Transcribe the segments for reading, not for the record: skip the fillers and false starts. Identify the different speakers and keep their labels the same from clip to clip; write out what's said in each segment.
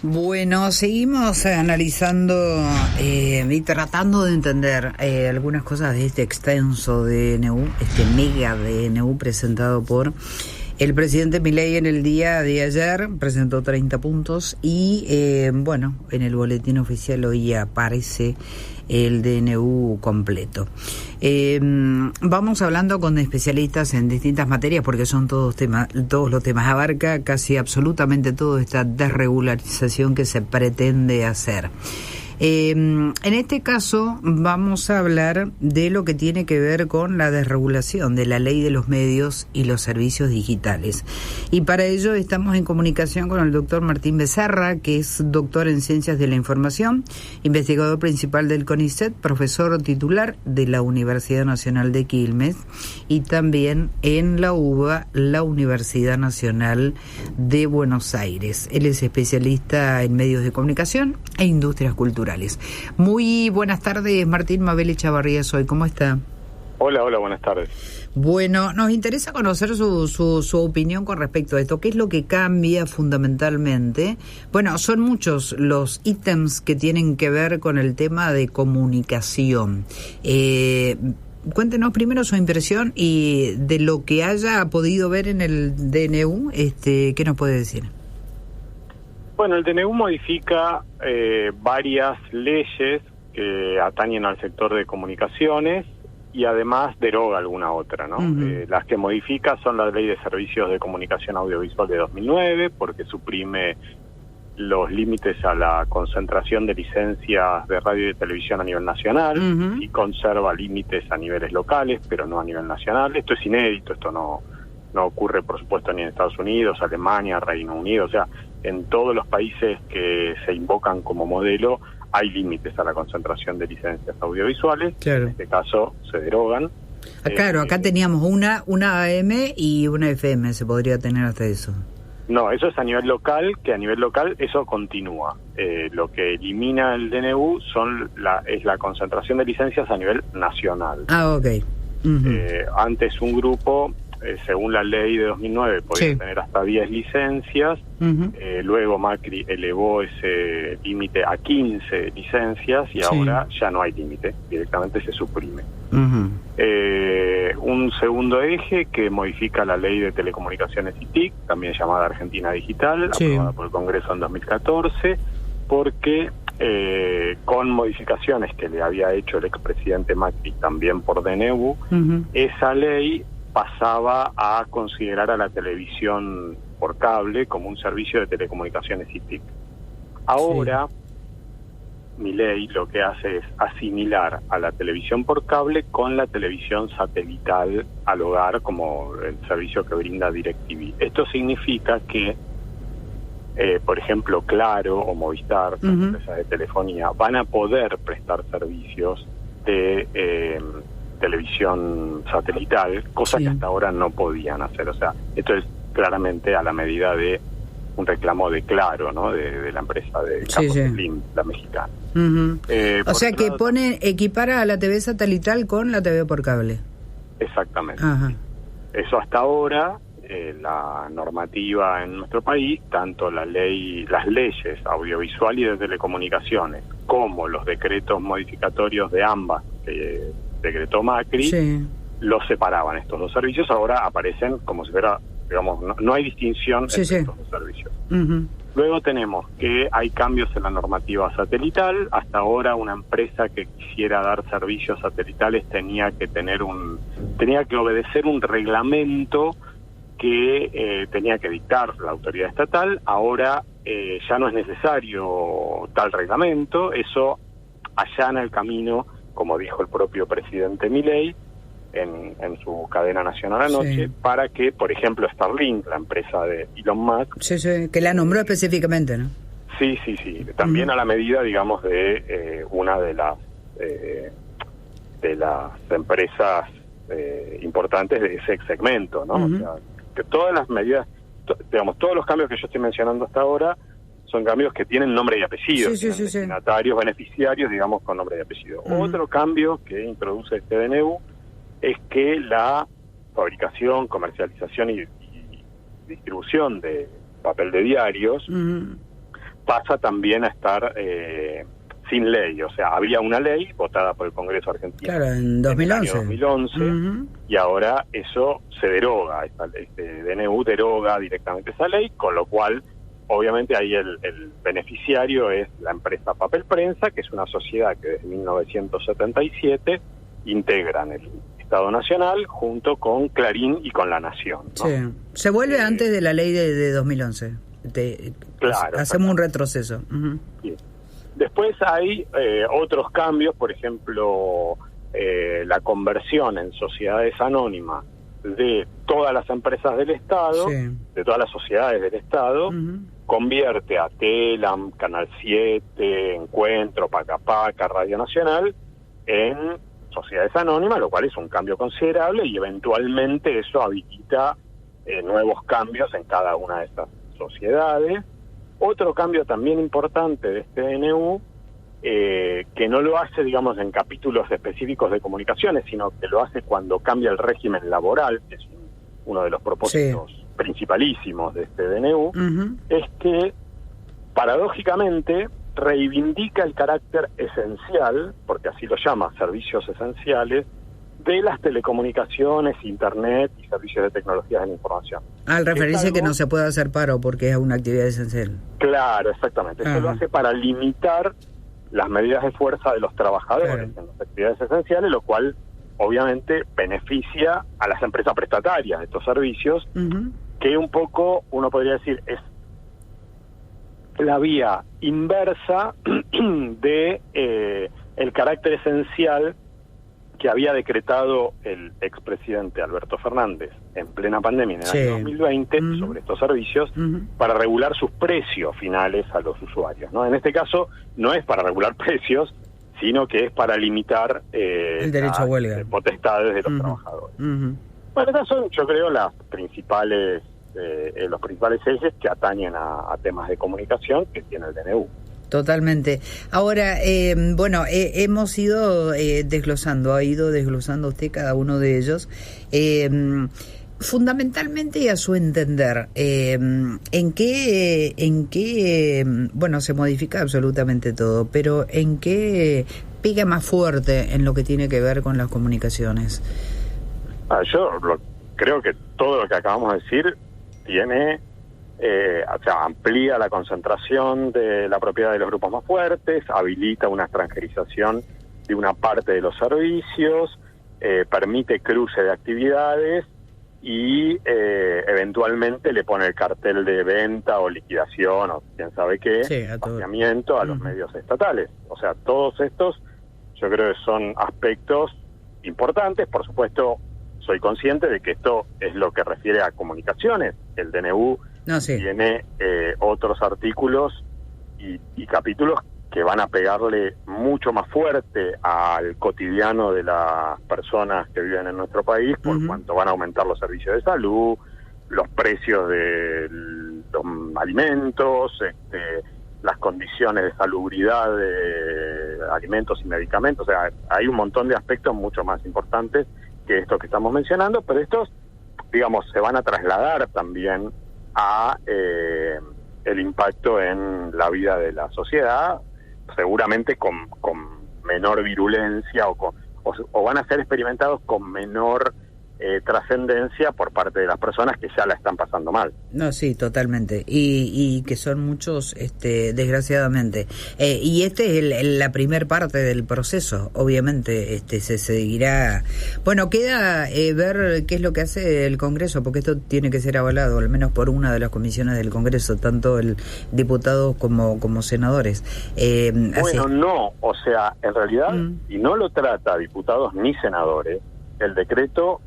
Speaker 1: Bueno, seguimos analizando y tratando de entender algunas cosas de este extenso DNU, este mega DNU presentado por el presidente Milei en el día de ayer. Presentó 30 puntos y, en el boletín oficial hoy aparece el DNU completo. Vamos hablando con especialistas en distintas materias porque son todos los temas. Abarca casi absolutamente toda esta desregularización que se pretende hacer. En este caso vamos a hablar de lo que tiene que ver con la desregulación de la ley de los medios y los servicios digitales. Y para ello estamos en comunicación con el doctor Martín Becerra, que es doctor en Ciencias de la Información, investigador principal del CONICET, profesor titular de la Universidad Nacional de Quilmes y también en la UBA, la Universidad Nacional de Buenos Aires. Él es especialista en medios de comunicación e industrias culturales. Muy buenas tardes, Martín. Mabel Echavarría soy. ¿Cómo está?
Speaker 2: Hola, buenas tardes.
Speaker 1: Bueno, nos interesa conocer su opinión con respecto a esto. ¿Qué es lo que cambia fundamentalmente? Bueno, son muchos los ítems que tienen que ver con el tema de comunicación. Cuéntenos primero su impresión y de lo que haya podido ver en el DNU, ¿qué nos puede decir?
Speaker 2: Bueno, el DNU modifica varias leyes que atañen al sector de comunicaciones y además deroga alguna otra, ¿no?
Speaker 1: Uh-huh.
Speaker 2: Las que modifica son la Ley de Servicios de Comunicación Audiovisual de 2009, porque suprime los límites a la concentración de licencias de radio y de televisión a nivel nacional, uh-huh, y conserva límites a niveles locales, pero no a nivel nacional. Esto es inédito, esto no ocurre, por supuesto, ni en Estados Unidos, Alemania, Reino Unido. O sea, en todos los países que se invocan como modelo hay límites a la concentración de licencias audiovisuales.
Speaker 1: Claro.
Speaker 2: En este caso se derogan.
Speaker 1: Claro, acá teníamos una AM y una FM, se podría tener hasta eso.
Speaker 2: No, eso es a nivel local, que a nivel local eso continúa. Lo que elimina el DNU es la concentración de licencias a nivel nacional.
Speaker 1: Ah, ok. Uh-huh.
Speaker 2: Antes un grupo, según la ley de 2009, podía tener hasta 10 licencias. Uh-huh. Luego Macri elevó ese límite a 15 licencias y ahora ya no hay límite, directamente se suprime. Uh-huh. Un segundo eje que modifica la ley de telecomunicaciones y TIC, también llamada Argentina Digital, aprobada por el Congreso en 2014, porque con modificaciones que le había hecho el expresidente Macri también por DNU, uh-huh, esa ley pasaba a considerar a la televisión por cable como un servicio de telecomunicaciones y TIC. Ahora, Milei lo que hace es asimilar a la televisión por cable con la televisión satelital al hogar como el servicio que brinda DirecTV. Esto significa que, por ejemplo, Claro o Movistar, uh-huh, empresas de telefonía, van a poder prestar servicios de televisión satelital, cosa que hasta ahora no podían hacer. O sea, esto es claramente a la medida de un reclamo de Claro, ¿no? De la empresa de Carlos Slim, la mexicana.
Speaker 1: Uh-huh. O sea que equipara a la TV satelital con la TV por cable.
Speaker 2: Exactamente.
Speaker 1: Uh-huh.
Speaker 2: Eso hasta ahora, la normativa en nuestro país, tanto las leyes audiovisual y de telecomunicaciones, como los decretos modificatorios de ambas, decretó Macri, los separaban estos dos servicios. Ahora aparecen como si fuera, digamos, no hay distinción entre estos dos servicios. Uh-huh. Luego tenemos que hay cambios en la normativa satelital. Hasta ahora una empresa que quisiera dar servicios satelitales tenía que obedecer un reglamento que tenía que dictar la autoridad estatal. Ahora ya no es necesario tal reglamento. Eso allana el camino, como dijo el propio presidente Milei en su cadena nacional anoche, para que, por ejemplo, Starlink, la empresa de Elon Musk...
Speaker 1: que la nombró específicamente, ¿no?
Speaker 2: Sí. También, uh-huh, a la medida, digamos, de una de las empresas importantes de ese segmento, ¿no? Uh-huh. O sea, que todas las medidas, digamos, todos los cambios que yo estoy mencionando hasta ahora son cambios que tienen nombre y apellido, destinatarios, beneficiarios, digamos, con nombre y apellido. Uh-huh. Otro cambio que introduce este DNU es que la fabricación, comercialización y distribución de papel de diarios, uh-huh, pasa también a estar sin ley. O sea, había una ley votada por el Congreso argentino.
Speaker 1: Claro, en 2011.
Speaker 2: En el año 2011, y ahora eso se deroga. Este DNU deroga directamente esa ley, con lo cual, obviamente, ahí el beneficiario es la empresa Papel Prensa, que es una sociedad que desde 1977 integran el Estado Nacional junto con Clarín y con La Nación, ¿no?
Speaker 1: Sí. Se vuelve antes de la ley de 2011.
Speaker 2: Claro.
Speaker 1: Hacemos un retroceso.
Speaker 2: Sí. Después hay otros cambios, por ejemplo, la conversión en sociedades anónimas de todas las empresas del Estado, de todas las sociedades del Estado, convierte a Telam, Canal 7, Encuentro, Paca Paca, Radio Nacional en sociedades anónimas, lo cual es un cambio considerable, y eventualmente eso habilita nuevos cambios en cada una de estas sociedades. Otro cambio también importante de este DNU, que no lo hace, digamos, en capítulos específicos de comunicaciones, sino que lo hace cuando cambia el régimen laboral, que es uno de los propósitos principalísimos de este DNU, es que, paradójicamente, reivindica el carácter esencial, porque así lo llama, servicios esenciales, de las telecomunicaciones, internet y servicios de tecnologías de la información.
Speaker 1: Al referirse que no se puede hacer paro porque es una actividad esencial.
Speaker 2: Claro, exactamente. Eso lo hace para limitar las medidas de fuerza de los trabajadores en las actividades esenciales, lo cual obviamente beneficia a las empresas prestatarias de estos servicios, que un poco, uno podría decir, es la vía inversa de el carácter esencial que había decretado el expresidente Alberto Fernández en plena pandemia en el año 2020 sobre estos servicios, para regular sus precios finales a los usuarios, ¿no? En este caso no es para regular precios, sino que es para limitar
Speaker 1: el derecho a huelga,
Speaker 2: potestades de los trabajadores. Bueno, esas son, yo creo, las principales los principales ejes que atañen a temas de comunicación que tiene el DNU.
Speaker 1: Totalmente. Ahora, hemos ido desglosando, ha ido desglosando usted cada uno de ellos. Fundamentalmente, y a su entender, ¿en qué, se modifica absolutamente todo, pero en qué pega más fuerte en lo que tiene que ver con las comunicaciones?
Speaker 2: Yo creo que todo lo que acabamos de decir tiene... amplía la concentración de la propiedad de los grupos más fuertes, habilita una extranjerización de una parte de los servicios, permite cruce de actividades y eventualmente le pone el cartel de venta o liquidación o quién sabe qué, vaciamiento a los medios estatales. O sea, todos estos yo creo que son aspectos importantes. Por supuesto, soy consciente de que esto es lo que refiere a comunicaciones. El DNU tiene otros artículos y capítulos que van a pegarle mucho más fuerte al cotidiano de las personas que viven en nuestro país, por cuanto van a aumentar los servicios de salud, los precios de los alimentos, las condiciones de salubridad de alimentos y medicamentos. O sea, hay un montón de aspectos mucho más importantes que estos que estamos mencionando, pero estos, digamos, se van a trasladar también a el impacto en la vida de la sociedad, seguramente con menor virulencia o van a ser experimentados con menor trascendencia por parte de las personas que ya la están pasando mal.
Speaker 1: No, sí, totalmente. Y que son muchos, desgraciadamente. Y es la primer parte del proceso, obviamente. Se seguirá. Bueno, queda ver qué es lo que hace el Congreso, porque esto tiene que ser avalado, al menos por una de las comisiones del Congreso, tanto el diputado como senadores.
Speaker 2: No, o sea, en realidad, y no lo trata diputados ni senadores, el decreto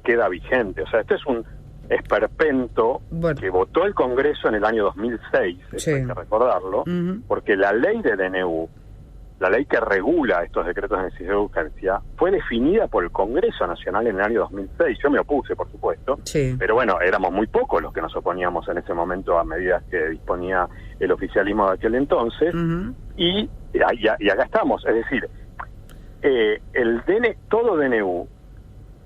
Speaker 2: queda vigente. O sea, este es un esperpento que votó el Congreso en el año 2006, eso hay que recordarlo, porque la ley de DNU, la ley que regula estos decretos de necesidad de urgencia, fue definida por el Congreso Nacional en el año 2006. Yo me opuse, por supuesto, pero bueno, éramos muy pocos los que nos oponíamos en ese momento a medidas que disponía el oficialismo de aquel entonces, y acá estamos. Es decir, todo DNU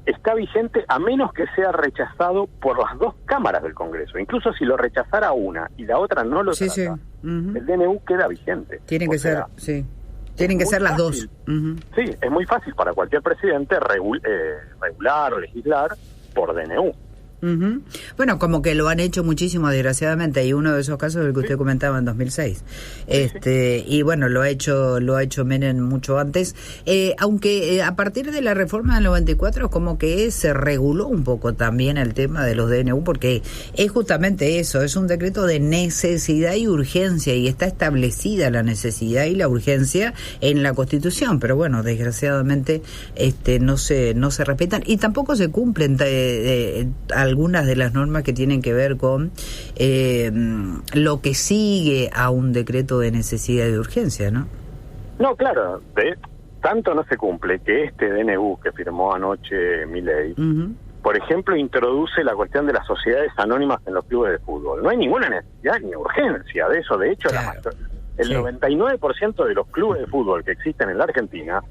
Speaker 2: está vigente a menos que sea rechazado por las dos cámaras del Congreso. Incluso si lo rechazara una y la otra no lo trata, el DNU queda vigente.
Speaker 1: Tienen que ser, sí. Tienen que ser las dos.
Speaker 2: Sí, es muy fácil para cualquier presidente regular o legislar por DNU.
Speaker 1: Bueno, como que lo han hecho muchísimo, desgraciadamente, y uno de esos casos es el que usted comentaba en 2006. Y bueno, lo ha hecho Menem mucho antes, aunque a partir de la reforma del 94 como que se reguló un poco también el tema de los DNU, porque es justamente eso, es un decreto de necesidad y urgencia, y está establecida la necesidad y la urgencia en la Constitución, pero bueno, desgraciadamente no se respetan y tampoco se cumplen algunas de las normas que tienen que ver con lo que sigue a un decreto de necesidad y de urgencia, ¿no?
Speaker 2: No, claro, tanto no se cumple que este DNU que firmó anoche Milei, por ejemplo, introduce la cuestión de las sociedades anónimas en los clubes de fútbol. No hay ninguna necesidad ni urgencia de eso. De hecho, claro, el 99% de los clubes de fútbol que existen en la Argentina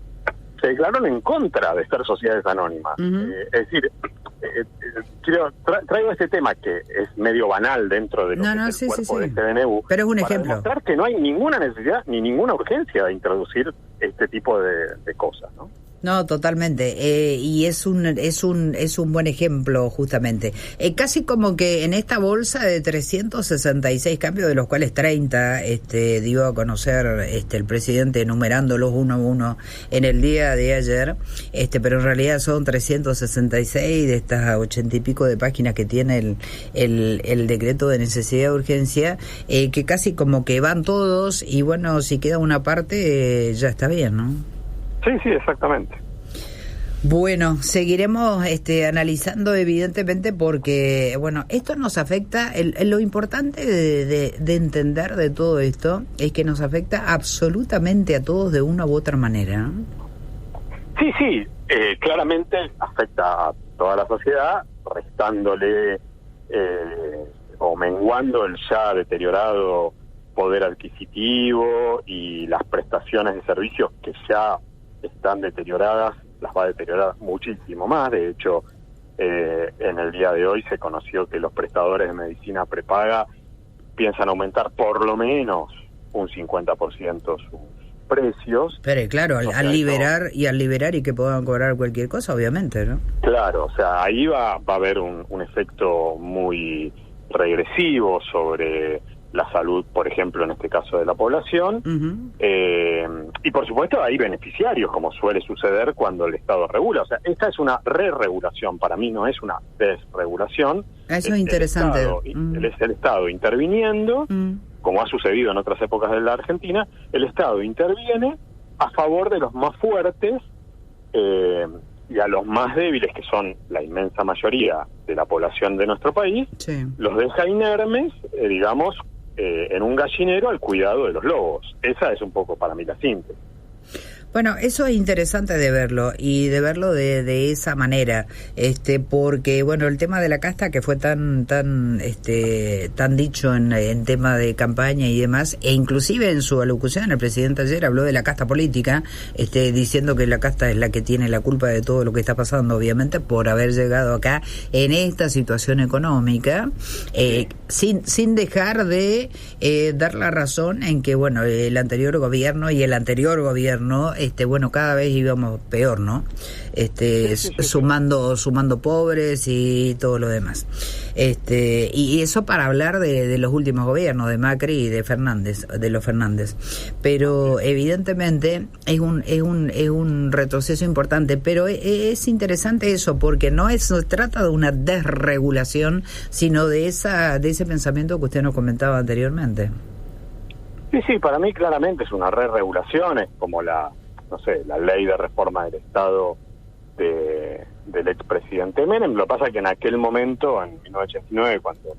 Speaker 2: se declararon en contra de ser sociedades anónimas. Es decir, traigo este tema que es medio banal dentro de lo que es el cuerpo de este DNU,
Speaker 1: pero es un ejemplo.
Speaker 2: Para demostrar que no hay ninguna necesidad ni ninguna urgencia de introducir este tipo de cosas, ¿no?
Speaker 1: No, totalmente, y es un buen ejemplo justamente. Casi como que en esta bolsa de 366 cambios, de los cuales 30 dio a conocer el presidente enumerándolos uno a uno en el día de ayer, pero en realidad son 366 de estas 80 y pico de páginas que tiene el decreto de necesidad de urgencia, que casi como que van todos, y bueno, si queda una parte ya está bien, ¿no?
Speaker 2: Sí, exactamente.
Speaker 1: Bueno, seguiremos analizando evidentemente porque, bueno, esto nos afecta, lo importante de entender de todo esto es que nos afecta absolutamente a todos de una u otra manera, ¿no?
Speaker 2: Sí, claramente afecta a toda la sociedad, restándole o menguando el ya deteriorado poder adquisitivo, y las prestaciones de servicios que ya están deterioradas, las va a deteriorar muchísimo más. De hecho, en el día de hoy se conoció que los prestadores de medicina prepaga piensan aumentar por lo menos un 50% sus precios.
Speaker 1: Pero claro, al liberar y que puedan cobrar cualquier cosa, obviamente, ¿no?
Speaker 2: Claro, o sea, ahí va a haber un efecto muy regresivo sobre la salud, por ejemplo, en este caso de la población, y por supuesto hay beneficiarios, como suele suceder cuando el Estado regula. O sea, esta es una re-regulación, para mí no es una desregulación.
Speaker 1: Eso es interesante.
Speaker 2: Es el Estado interviniendo, como ha sucedido en otras épocas de la Argentina. El Estado interviene a favor de los más fuertes y a los más débiles, que son la inmensa mayoría de la población de nuestro país, los deja inermes, digamos, en un gallinero al cuidado de los lobos. Esa es un poco para mí la síntesis.
Speaker 1: Bueno, eso es interesante de verlo, y de verlo de esa manera, porque bueno, el tema de la casta, que fue tan dicho en tema de campaña y demás, e inclusive en su alocución el presidente ayer habló de la casta política, diciendo que la casta es la que tiene la culpa de todo lo que está pasando, obviamente por haber llegado acá en esta situación económica, sin dejar de dar la razón en que bueno, el anterior gobierno y el anterior gobierno bueno, cada vez íbamos peor, ¿no? Sumando pobres y todo lo demás. Y eso para hablar de los últimos gobiernos, de Macri y de los Fernández. Pero evidentemente es un retroceso importante, pero es interesante eso, porque no se trata de una desregulación, sino de ese pensamiento que usted nos comentaba anteriormente.
Speaker 2: Sí, para mí claramente es una re-regulación, es como la ley de reforma del Estado del expresidente Menem. Lo que pasa es que en aquel momento, en 1989, cuando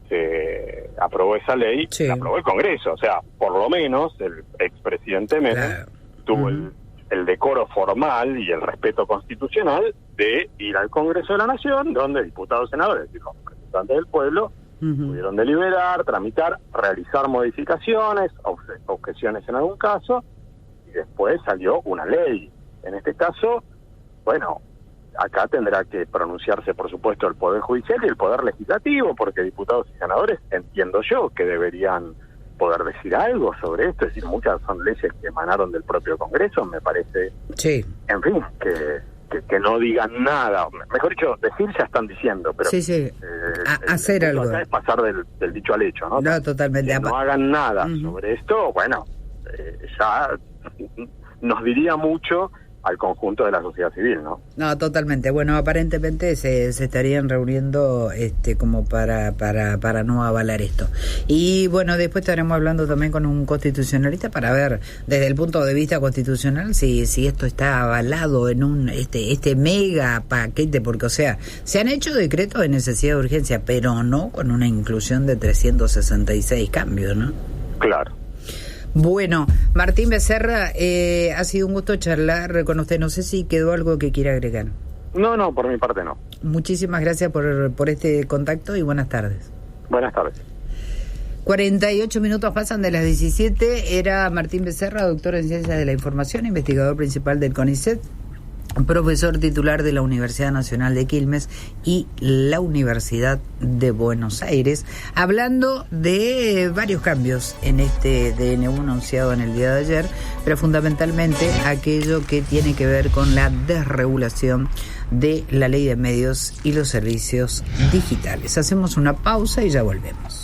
Speaker 2: se aprobó esa ley, la aprobó el Congreso. O sea, por lo menos el expresidente Menem tuvo el decoro formal y el respeto constitucional de ir al Congreso de la Nación, donde diputados, senadores y los representantes del pueblo pudieron deliberar, tramitar, realizar modificaciones, objeciones en algún caso, y después salió una ley. En este caso, bueno, acá tendrá que pronunciarse, por supuesto, el Poder Judicial y el Poder Legislativo, porque diputados y senadores, entiendo yo, que deberían poder decir algo sobre esto. Es decir, muchas son leyes que emanaron del propio Congreso, me parece.
Speaker 1: Sí.
Speaker 2: En fin, que no digan nada. Mejor dicho, decir ya están diciendo, pero
Speaker 1: sí. Hacer algo.
Speaker 2: Acá es pasar del dicho al hecho, ¿no?
Speaker 1: No, totalmente.
Speaker 2: Que no hagan nada sobre esto, bueno, ya nos diría mucho al conjunto de la sociedad civil, ¿no?
Speaker 1: No, totalmente. Bueno, aparentemente se estarían reuniendo como para no avalar esto. Y bueno, después estaremos hablando también con un constitucionalista para ver desde el punto de vista constitucional si esto está avalado en un este mega paquete, porque o sea, se han hecho decretos de necesidad de urgencia, pero no con una inclusión de 366 cambios, ¿no?
Speaker 2: Claro.
Speaker 1: Bueno, Martín Becerra, ha sido un gusto charlar con usted. No sé si quedó algo que quiera agregar.
Speaker 2: No, por mi parte no.
Speaker 1: Muchísimas gracias por este contacto y buenas tardes.
Speaker 2: Buenas tardes.
Speaker 1: 48 minutos pasan de las 17. Era Martín Becerra, doctor en Ciencias de la Información, investigador principal del CONICET, profesor titular de la Universidad Nacional de Quilmes y la Universidad de Buenos Aires, hablando de varios cambios en este DNU anunciado en el día de ayer, pero fundamentalmente aquello que tiene que ver con la desregulación de la ley de medios y los servicios digitales. Hacemos una pausa y ya volvemos.